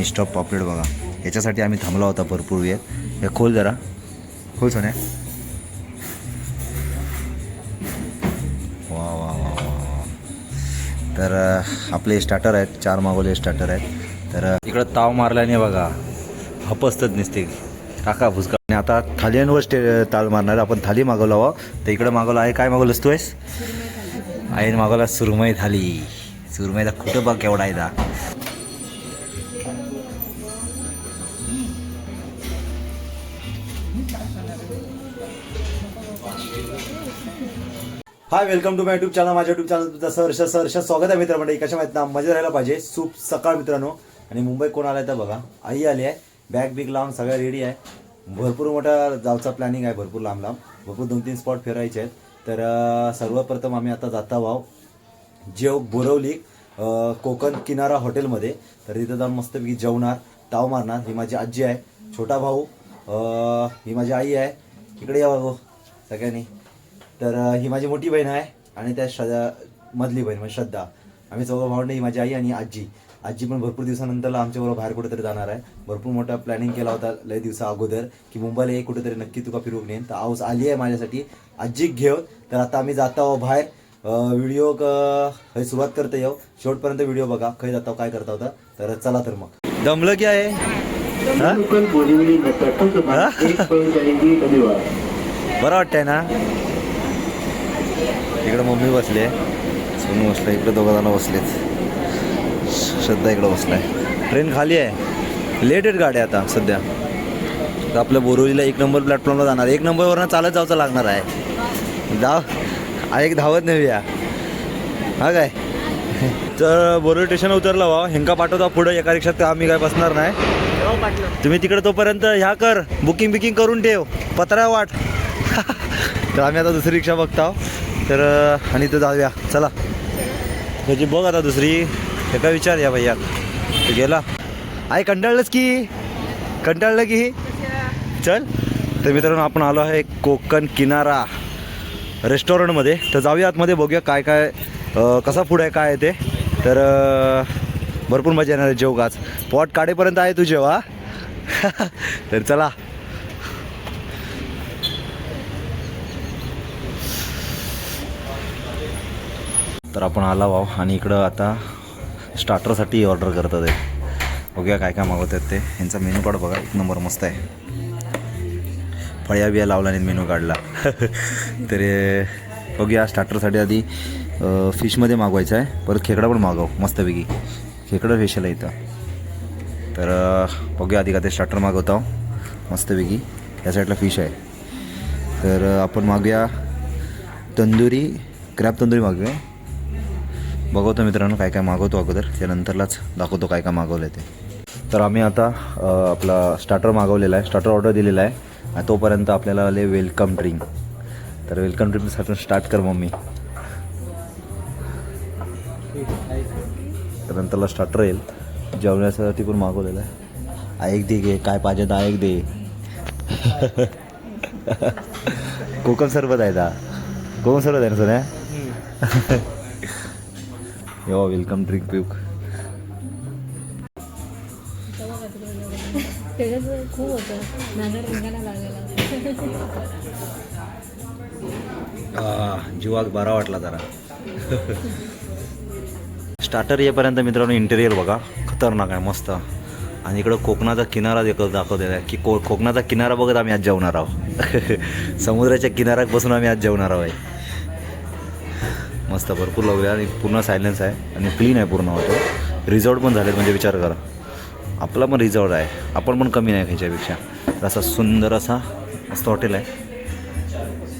Stop paplet बघा, याच्यासाठी आम्ही थांबला होता भरपूर वेळ. हे खोल जरा, खोल सोन्या. वा वा वा वा. तर आपले स्टार्टर आहेत, 4 मागवले स्टार्टर आहेत. तर इकडं ताव मारल्याने बघा हपसतच नसते काका भुसका. आणि आता थालींवर ताळ मारणार. आपण थाली मागवलं हवं, तर इकडं मागवलं आहे. काय मागवलंस तू आहेस? आईने मागवला सुरमई थाली. सुरमईला कुठं बघ केवढा आहे दा. Hi, welcome to my YouTube channel. माझ्या यूट्यूब चॅनल तुमचं सहर्ष स्वागत आहे मित्रांनो. कशा माहित ना, मजा राहायला पाहिजे. सूप सकाळ मित्रांनो. आणि मुंबई कोण आलाय तर बघा, आई आली आहे. बॅग बिग लावून सगळं रेडी आहे. भरपूर मोठा जावचा प्लॅनिंग आहे, भरपूर लांब भरपूर 2-3 स्पॉट फिरायचे आहेत. तर सर्वप्रथम आम्ही आता जाता आहोत बोरवली कोकण किनारा हॉटेलमध्ये. तर तिथं जाऊन मस्तपैकी जेवणार, ताव मारणार. ही माझी आजी आहे, छोटा भाऊ, ही माझी आई आहे. इकडे या भाऊ सगळ्यांनी. तर ही माझी मोठी बहीण आहे आणि त्या मधली बहीण म्हणजे श्रद्धा. आम्ही चौघं भावंड, ही माझी आई आणि आजी. आजी पण भरपूर दिवसानंतर आमच्याबरोबर बाहेर कुठेतरी जाणार आहे. भरपूर मोठा प्लॅनिंग केला होता लय दिवसा अगोदर की मुंबईला एक कुठेतरी नक्की तुका फिरून येईन. तर आऊस आली आहे माझ्यासाठी आजी घेऊन. तर आता आम्ही जात आहोत बाहेर. व्हिडिओ सुरुवात करता येऊ, शेवटपर्यंत व्हिडिओ बघा काही जाता काय करता होता. तर चला तर मग. दमलं की आहे बरं वाटतंय ना. इकडं मम्मी बसले, सोनू बसला, इकडे 2 जण बसलेत. श्रद्धा इकडं बसलाय. ट्रेन खाली आहे, लेट आहेत गाड्या आता सध्या. तर आपल्या बोरिवलीला 1 नंबर प्लॅटफॉर्मला जाणार. 1 नंबरवरनं चालत जायचं लागणार आहे. एक धावत नाही या हा काय. तर बोरिवली स्टेशन उतरला वा, हेंका पाठवता पुढं एका रिक्षात. आम्ही काय बसणार नाही. तुम्ही तिकडे तोपर्यंत ह्या कर, बुकिंग करून ठेव, पत्रा वाट. तर आम्ही आता दुसरी रिक्षा बघतो. तर आणि इथं जाऊया चला. त्याची बघ आता दुसरी. हे काय विचार या भैया तू गेला आई. कंटाळलंच की, कंटाळलं की चल. तर मित्रांनो आपण आलो आहे कोकण किनारा रेस्टॉरंटमध्ये. तर जाऊया आतमध्ये, बघूया काय काय कसा फूड आहे काय आहे ते. तर भरपूर मजा येणार आहे जेवगाच. पॉट काढेपर्यंत आहे तू जेव्हा. तर चला. तर आपण आला वाव आणि इकडं आता स्टार्टरसाठी ऑर्डर करतात आहे. बघूया काय काय मागवतात ते. यांचा मेनू कार्ड बघा, 1 नंबर मस्त आहे. फळ्या बिया लावला नाही मेनू कार्डला. तर बघूया स्टार्टरसाठी आधी फिशमध्ये मागवायचं आहे. परत खेकडा पण मागव मस्तपैकी, खेकडा फेशियल आहे इथं. तर बघूया आधी का ते स्टार्टर मागवतो मस्तपैकी. या साईडला फिश आहे. तर आपण मागूया तंदुरी, क्रॅब तंदुरी मागूया. बघवतो मित्रांनो काय काय मागवतो अगोदर, त्यानंतरलाच दाखवतो काय काय मागवलं आहे ते. तर आम्ही आता आपला स्टार्टर मागवलेला आहे, स्टार्टर ऑर्डर दिलेला आहे. आणि तोपर्यंत आपल्याला आले वेलकम ड्रिंक. तर वेलकम ड्रिंकसाठी स्टार्ट कर मम्मी. त्यानंतरला स्टार्टर येईल. जेवण्यासाठी पण मागवलेलं आहे. ऐक दे घे, काय पाहिजे तर ऐक दे. कोकम सरबत आहे का? कोकम सरबत आहे ना सोन्या. येवा वेलकम ड्रिंक पिऊ. खूप होतं जीवाक बरा वाटला जरा. स्टार्टर येईपर्यंत मित्रांनो इंटेरियर बघा, खतरनाक आहे मस्त. आणि इकडं कोकणाचा किनारा दाखवलेला आहे की कोकणाचा किनारा बघत आम्ही आज जेवणार आहोत. समुद्राच्या किनाऱ्यात बसून आम्ही आज जेवणार आहोत. मस्त भरपूर लावूया आणि पूर्ण सायलेन्स आहे आणि क्लीन आहे पूर्ण हॉटेल. रिझॉर्ट पण झाले म्हणजे विचार करा, आपला पण रिझॉर्ट आहे, आपण पण कमी नाही ह्याच्यापेक्षा. असा सुंदर असा मस्त हॉटेल आहे.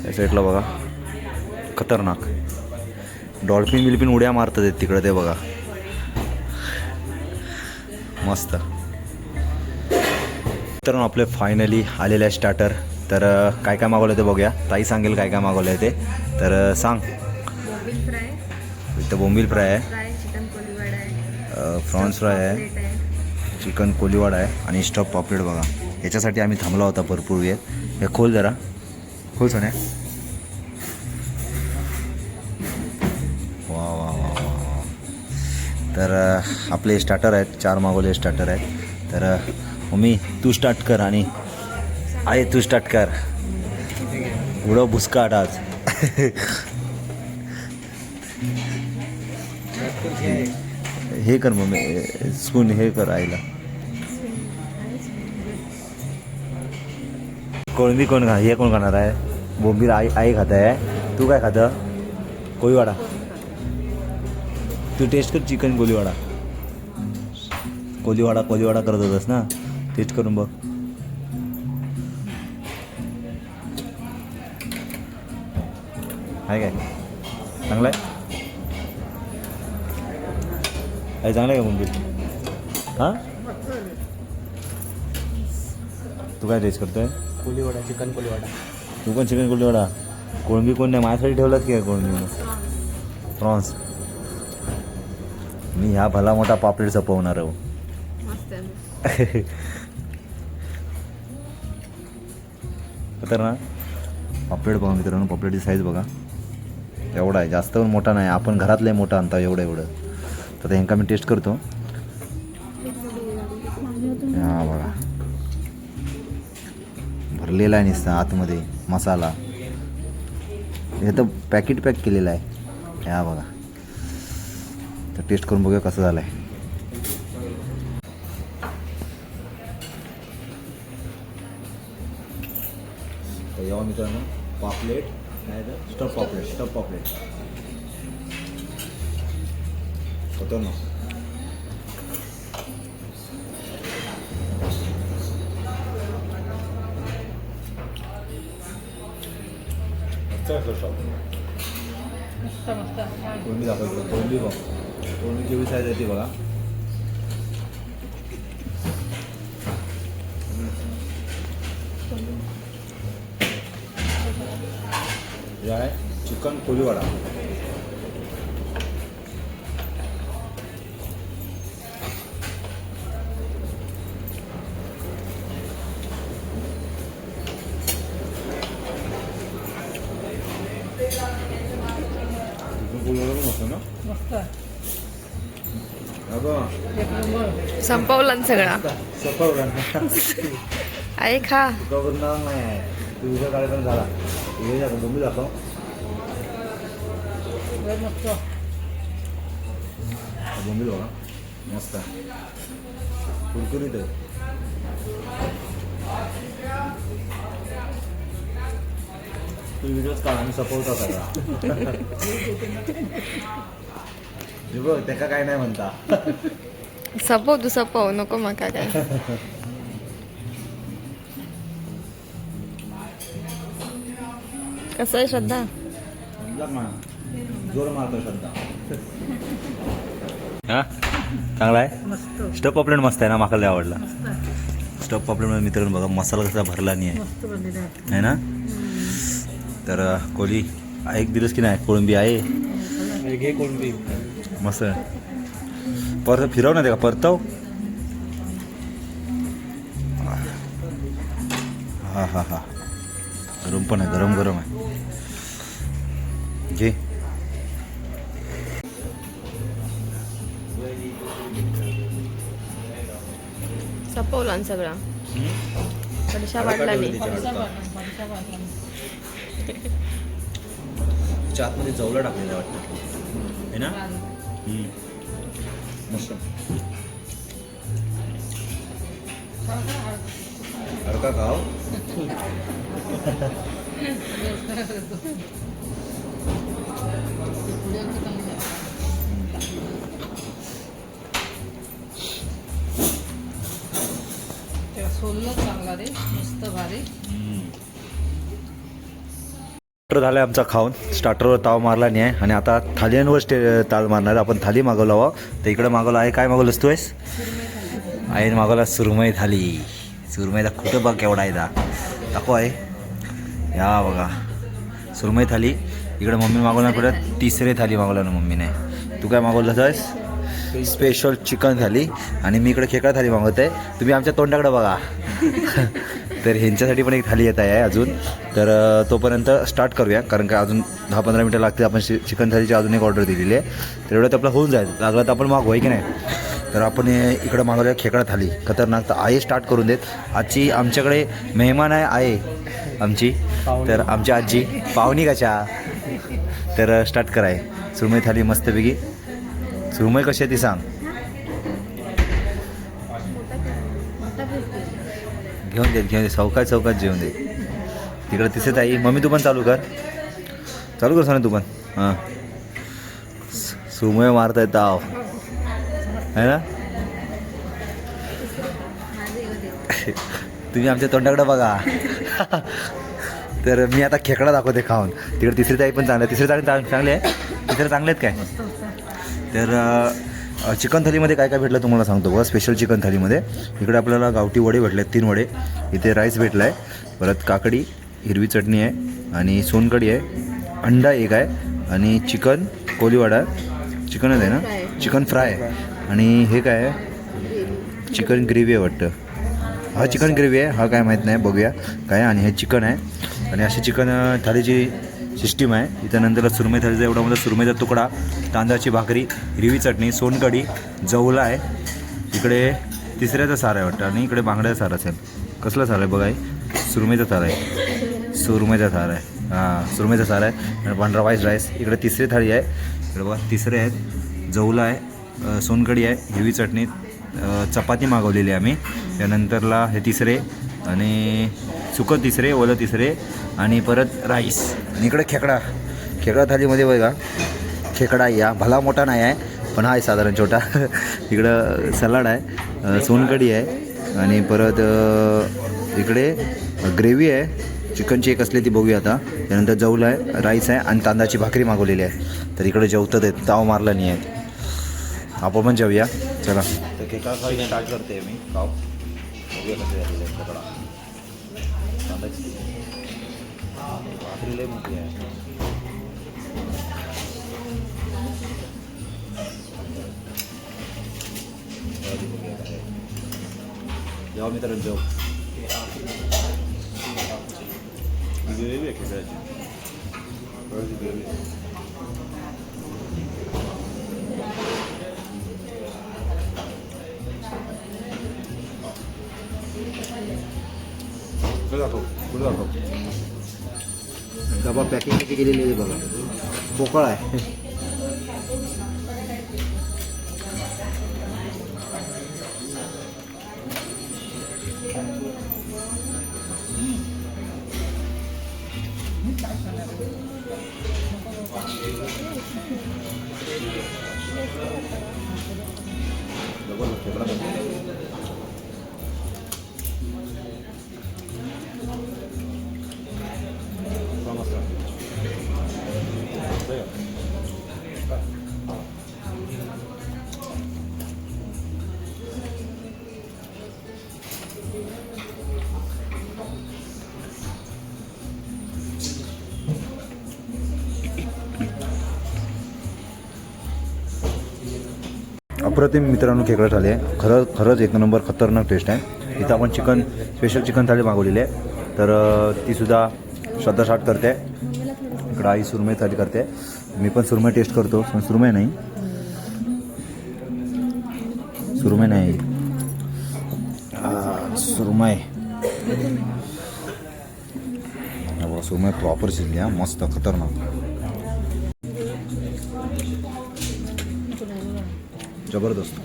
त्या साईडला बघा खतरनाक डॉल्फिन उड्या मारतात आहेत तिकडं, ते बघा मस्त. तर आपले फायनली आलेले आहे स्टार्टर. तर काय काय मागवलं ते बघूया. ताई सांगेल काय काय मागवलं आहे ते. तर सांग. इथं बोंबील फ्राय आहे, प्रॉन्स फ्राय आहे, चिकन कोलीवाडा आहे आणि स्टॉप पॉपलेट बघा. याच्यासाठी आम्ही थांबला होता भरपूर वेळ. हे खोल जरा, खोल सोन्या. वा वा वा वा. तर आपले स्टार्टर आहेत, 4 मागवले स्टार्टर आहेत. तर मम्मी तू स्टार्ट कर आणि आहे तू स्टार्ट कर. एवढं भुसकाट आज. हे कर मम्मी स्पून हे कर आईला. कोळंबी कोण हे कोण खाणार आहे? बोंबील आई खात आहे. तू काय खातं? कोळीवाडा. तू टेस्ट कर चिकन कोळीवाडा. कोळीवाडा करत होतास ना, टेस्ट करून बघ. आहे काय चांगलं आहे? आहे चांगलं आहे का बोंबील? हां तू काय टेस्ट करतोय? कोळीवाडा, चिकन कोळीवाडा. तू पण चिकन कोळीवाडा. कोळंबी कोण नाही माझ्यासाठी ठेवलात की काय कोळंबी? प्रॉन्स. मी ह्या भला मोठा पापलेट सपवणार आहे. तर ना पापलेट बघा मित्रांनो, पापलेटची साईज बघा एवढा आहे, जास्त पण मोठा नाही. आपण घरातलं मोठा आणता एवढं. तर ह्यांका मी टेस्ट करतो. हा बघा भरलेला आहे नुसता आतमध्ये मसाला. हे तर पॅकेट पॅक केलेलं आहे. हा बघा. तर टेस्ट करून बघूया कसं झालं आहे. यावं मित्रांनो पापलेट नाही तर स्टफ पापलेट होतं ना. कोळंबी दाखवतो. कोळंबी बघ, कोळंबी केवढी साईज आहे ती बघा. हे आहे चिकन कोळीवाडा. संपवला सगळा. आहे खा. नाही आहे तू उद्या कार्यक्रम झाला. हे दाखव बोंबील दाखव. बोंबील बघा मस्त कुरकुरीत आहे. तू व्हिडिओच काढ आणि सपोर्ट करा. बघ त्याका काय नाही म्हणता. सपव नको मका काय. कसं आहे श्रद्धा? जोर मारतो श्रद्धा. हा चांगला आहे. स्टफ पापलेट मस्त आहे ना, माका लय आवडला. स्टफ पापलेट मित्रांनो बघा मसाला कसा भरला नाही आहे ना. तर कोळी एक दिवस की नाही कोळंबी आहे. कोळंबी मस्त परत फिरव ना ते का परतव. हा गरम पण आहे, गरम आहे. घे. सपवला सगळा. पडशा वाढला नाही. आतमध्ये जवळ टाकलेलं वाटतं है ना. मस्त हडका खाव. चांगला रे मस्त भारी. स्टार्टर झालं आहे आमचा खाऊन. स्टार्टरवर ताव मारला नाही आहे आणि आता थालींवर ताल मारणार. आपण थाली मागवला हवा तर इकडं मागवलं आहे. काय मागवलंस तू आहेस? आईने मागवला सुरमई थाली. सुरमईला कुठं बघ केवढा आहे दाखव आहे. या बघा सुरमई थाली. इकडे मम्मी मागवला कुठं तिसरे थाली मागवला ना मम्मीने. तू काय मागवलं आहेस? स्पेशल चिकन थाली. आणि मी इकडे खेकडा थाली मागवत आहे. तुम्ही आमच्या तोंडाकडे बघा. तर ह्यांच्यासाठी पण एक थाली येत आहे अजून. तर तोपर्यंत स्टार्ट करूया कारण का अजून 10-15 मिनटं लागतील. आपण चिकन थालीची अजून एक ऑर्डर दिलेली आहे तर एवढं तर आपलं होऊन जाईल. लागलं तर आपण मागवू आहे की नाही. तर आपण इकडं मागवलं खेकडा थाली खतरनाक. तर आई स्टार्ट करून देत. आजची आमच्याकडे मेहमान आहे आमची, तर आमची आजी पाहुणी कशा, तर स्टार्ट कराय. सुरमई थाली मस्तपैकी. सुरमई कशी आहे ती सांग. घेऊन देत चौकात जेवून दे. तिकडं तिथेच आई. मम्मी तू पण चालू कर सांग तू पण. हां सुरमई मारता येत आव है ना. तुम्ही आमच्या तोंडाकडे बघा. तर मी आता खेकडा दाखवते खाऊन. तिकडे तिसरी ताई पण चांगले चांगले आहे. तिसरे चांगले आहेत काय. तर चिकन थालीमध्ये काय काय भेटलं तुम्हाला सांगतो बघा. स्पेशल चिकन थालीमध्ये इकडे आपल्याला गावठी वडे भेटले आहेत 3 वडे. इथे राईस भेटला आहे, परत काकडी, हिरवी चटणी आहे आणि सोनकढी आहे, अंडा एक आहे आणि चिकन कोलीवाडा चिकनच आहे ना, चिकन फ्राय आहे. आणि हे काय आहे, चिकन ग्रेव्ही आहे वाटतं. हा चिकन ग्रेव्ही आहे, हा काय माहीत नाही, बघूया काय. आणि हे चिकन आहे आणि अशी चिकन थालीची सिस्टीम आहे. इथं नंतर सुरमई थालीचा एवढा मोठा सुरमईचा तुकडा, तांदळाची भाकरी, हिरवी चटणी, सोनकढी, जवला आहे. इकडे तिसऱ्याचा सार आहे वाटतं आणि इकडे बांगड्याचा सार असेल. कसला सार आहे बघा, सुरमईचा सार आहे, सुरमईचा सार आहे. हां सुरमईचा सार आहे आणि पांढरा व्हाईट राईस. इकडे तिसरी थाळी आहे, इकडे बघा तिसरे आहेत, जवला आहे, सोनकढी आहे, हिरवी चटणी, चपाती मागवलेली आहे आम्ही. त्यानंतरला हे तिसरे आणि सुकं तिसरे, ओलं तिसरे आणि परत राईस. आणि इकडे खेकडा थालीमध्ये बघा खेकडा या भला मोठा नाही आहे पण आहे साधारण छोटा. इकडं सलाड आहे, सोनकढी आहे आणि परत इकडे ग्रेव्ही आहे चिकनची एक असली ती बघूया आता. त्यानंतर जवलं आहे, राईस आहे आणि तांदळाची भाकरी मागवलेली आहे. तर इकडे जेवतात आहेत, ताव मारला नाही आहे. आपण पण जेवूया चला. तर खेकडा थाली स्टार्ट करते मी खाऊ. बघूया कसं झालेलं आहे खेकडा. तांदळाची भाकरी लई मोठी आहे. जेव्हा मित्रांनो जेव ग्रेव्ही आहे खेकड्याची. ग्रेव्ही दाखव. डबा पॅकिंग किती केलेली आहे बघा, पोकळ आहे. अप्रतिम मित्रांनो खेकडा थाली आहे. खरंच एक नंबर खतरनाक टेस्ट आहे. इथं आपण स्पेशल चिकन थाली मागवलेली आहे, तर तीसुद्धा श्रद्धा स्टार्ट करते. इकडं आई सुरमई थाली करते, मी पण सुरमई टेस्ट करतो. पण सुरमई नाही सुरमई प्रॉपर शिजली आहे, मस्त खतरनाक जबरदस्त.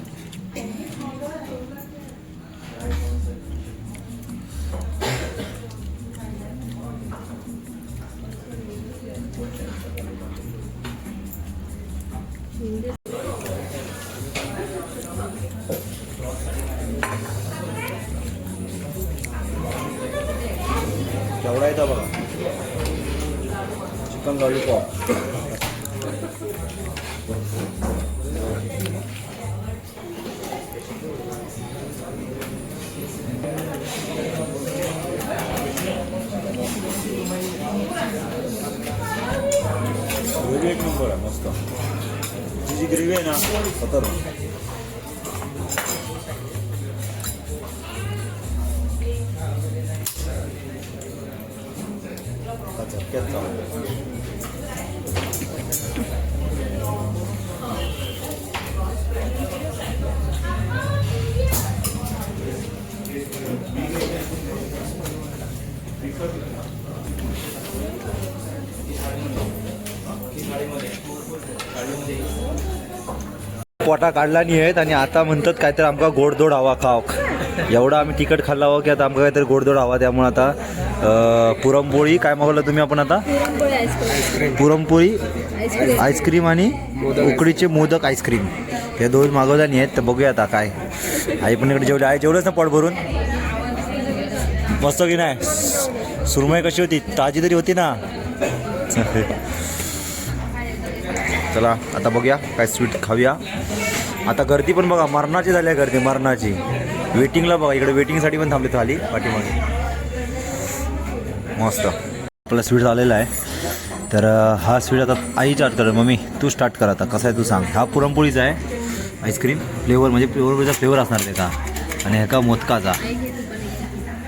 केवढा येतं बघा चिकन लॉलीपॉप. ग्रेव्ही एक नंबर आहे, मस्त. जी ग्रेव्ही आहे ना खतरनाक. झटक्यात चालू. पोटा काढला नाही आहेत आणि आता म्हणतात काहीतरी आमका गोडधोड हवा खाव. एवढा आम्ही तिखट खाल्ला हवं की आता आमका काहीतरी गोडधोड हवा. त्यामुळे आता पुरणपोळी काय मागवलं तुम्ही आपण आता? पुरणपोळी आईस्क्रीम आणि उकडीचे मोदक आईस्क्रीम हे दोन मागवल्या नाही आहेत. तर बघूया आता काय. आई पण इकडे जेवढे आहे जेवढंच ना पोट भरून. मस्त की नाही? सुरमई कशी होती? ताजी तरी होती ना? चला आता बघूया काय स्वीट खाऊया. आता गर्दी पण बघा मरणाची झाली आहे. गर्दी मरणाची. वेटिंगला बघा इकडे वेटिंगसाठी पण थांबले खाली पाठीमागे. मस्त आपला स्वीट झालेला आहे. तर हा स्वीट आता आई स्टार्ट कर. मम्मी तू स्टार्ट कर आता. कसं आहे तू सांग. हा पुरणपोळीचा आहे आईस्क्रीम फ्लेवर म्हणजे पुरणपोळीचा फ्लेवर असणार त्याचा. आणि ह्या का मोदकाचा.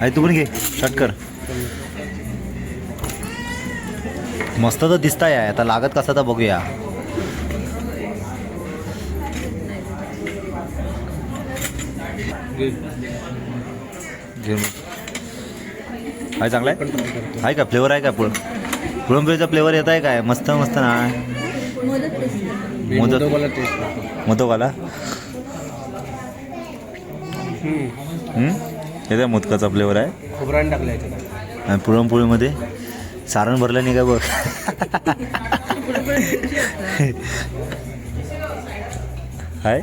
आई तू पण घे स्टार्ट कर. मस्त तर दिसताय आहे. आता लागत कसा तर बघूया. काय चांगला आहे? आहे का फ्लेवर आहे का? पुरणपोळीचा फ्लेवर येत आहे काय? मस्त मस्त ना. मोदकवाला येते मोदकाचा फ्लेवर आहे. खोबरान टाकलं आणि पुरणपोळीमध्ये सारण भरलं नाही का बघ. हाय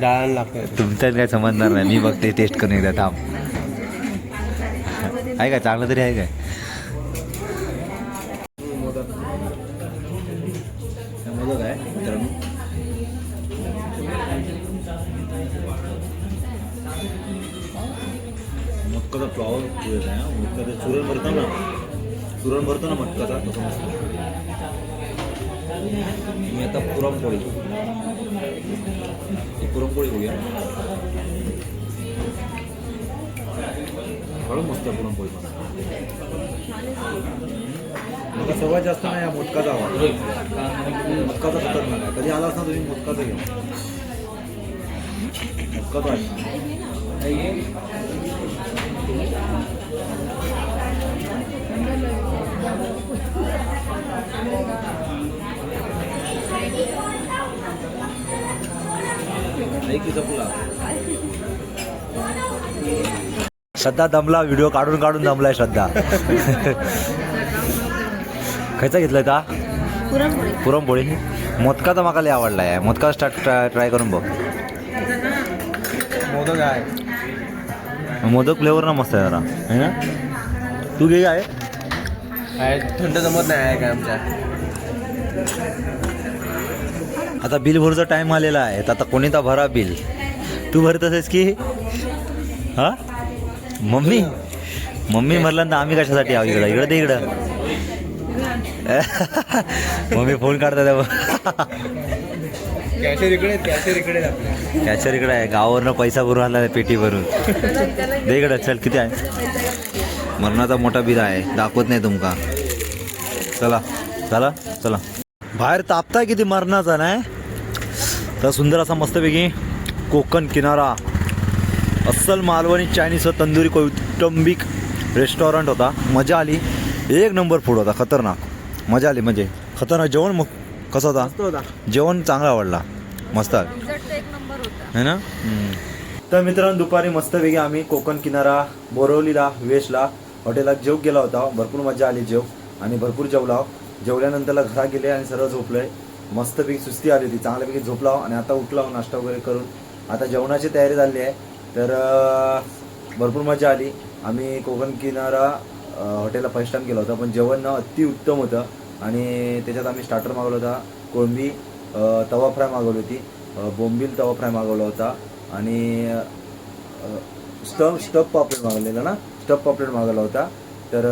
डाळ लागतं. तुमच्यात काय समजणार नाही. मी बघते टेस्ट करून एकदा थांब. आहे काय चांगलं तरी आहे काय? मोदक आहे मित्रांनो. मटकाचा फ्लॉवर येत आहे. मटकाचा चुरण भरतो ना मटकाचा तसं मस्त. मी आता पुरणपोळी होऊया. बरं मस्त पुरणपोळी. मला सर्वात जास्त नाही मोदकाचा हवा. मोदकाचा खतरनाक आहे. कधी आला असता तुम्ही मोदकाचा घ्या. मोदकाचा श्रद्धा दमला. व्हिडिओ काढून दमलाय श्रद्धा. खायचा घेतलाय का? पुरणपोळी. मोदकाचा माका लय आवडला आहे. मोदका स्टार्ट ट्राय करून बघ. मोदक आहे. मोदक फ्लेवर ना मस्त आहे जरा आहे ना. तू घे आहे. थंड जमत नाही आहे काय आमच्या. आता बिल भरूचा टाइम आलेला आहे. तर आता कोणी तर भरा बिल. तू भरत असेस की? हा मम्मी भरला ना. आम्ही कशासाठी आहो इकडं? इकडं ते इकडं. मम्मी फोन काढतात. कॅशर इकडे कॅशर इकडे आहे. गावावरनं पैसा भरून आणला पेटी भरून. दे इकडं. चल किती आहे? मरणाचा मोठा बिल आहे. दाखवत नाही तुमका. चला बाहेर तापताय किती मरणाचा नाही. तर सुंदर असा मस्तपैकी कोकण किनारा अस्सल मालवणी चायनीज व तंदुरी कौटुंबिक रेस्टॉरंट होता. मजा आली. एक नंबर फूड होता. खतरनाक मजा आली. म्हणजे खतरनाक जेवण. मग कसं होता जेवण? चांगला आवडला. मस्त आहे ना. तर मित्रांनो दुपारी मस्तपैकी आम्ही कोकण किनारा बोरवलीला वेशला हॉटेलात जेव गेला होता. भरपूर मजा आली जेव आणि भरपूर जेवला. जेवल्यानंतरला घरा गेले आणि सर्व झोपलोय. मस्तपैकी सुस्ती आली होती. चांगल्यापैकी झोपला आणि आता उठला नाश्ता वगैरे करून आता जेवणाची तयारी झाली आहे. तर भरपूर मजा आली. आम्ही कोकण किनारा हॉटेलला फर्स्ट टाइम गेला होता. पण जेवण अतिउत्तम होतं. आणि त्याच्यात आम्ही स्टार्टर मागवला होता. कोळंबी तवा फ्राय मागवली होती. बोंबील तवा फ्राय मागवला होता. आणि स्टफ पापलेट मागवलेला ना. स्टफ पापलेट मागवला होता. तर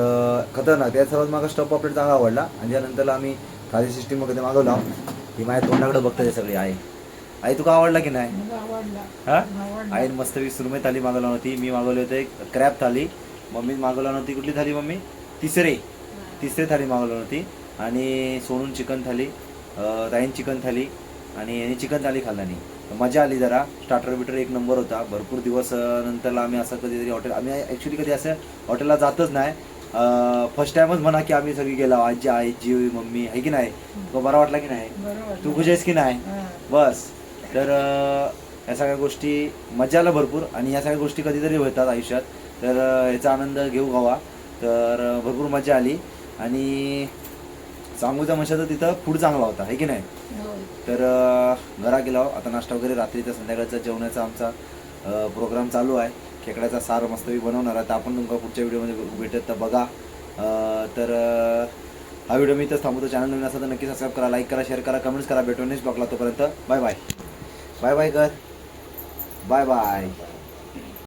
खतरनाक. त्या सर्वात मला स्टफ पापलेट चांगला आवडला. आणि त्यानंतरला आम्ही थाली सिस्टीम वगैरे मागवला. ही माझ्या तोंडाकडे बघतं ते सगळे आहे. आई तुका आवडला की नाही? हा आईने मस्तपैकी सुरमई थाली मागवला नव्हती. मी मागवले होते क्रॅब थाली. मम्मी मागवला नव्हती. कुठली थाली मम्मी? तिसरे थाली मागवली नव्हती. आणि सोनून चिकन थाली. ताईन चिकन थाली आणि चिकन थाली खाल्ला नाही. मजा आली जरा. स्टार्टर बिटर एक नंबर होता. भरपूर दिवस नंतरला आम्ही असं कधीतरी हॉटेल, आम्ही ॲक्च्युली कधी असं हॉटेलला जातच नाही. फर्स्ट टाइमच म्हणा की आम्ही सगळी गेलो, आजी मम्मी आहे की नाही. तो बरा वाटला की नाही, तू खुश आहेस की नाही. बस तर या सगळ्या गोष्टी मजा आला भरपूर. आणि या सगळ्या गोष्टी कधीतरी होतात आयुष्यात, तर याचा आनंद घेऊ गावा. तर भरपूर मजा आली. आणि सांगूचा म्हणशा तर तिथं फूड चांगला होता आहे की नाही. तर घरा गेलो आता. नाश्ता वगैरे रात्रीचा संध्याकाळचा जेवणाचा आमचा प्रोग्राम चालू आहे. खेकड्याचा सार मस्तपैकी बनवणार आहे. तर आपण तुमका पुढच्या व्हिडिओमध्ये भेटत तर बघा. तर हा व्हिडिओ मी इथंच थांबवतो. चॅनल नवीन असेल तर नक्की सबस्क्राईब करा, लाईक करा, शेअर करा, कमेंट्स करा. भेटू नेक्स्ट ब्लॉगला. तोपर्यंत बाय बाय. बाय बाय कर. Bye bye.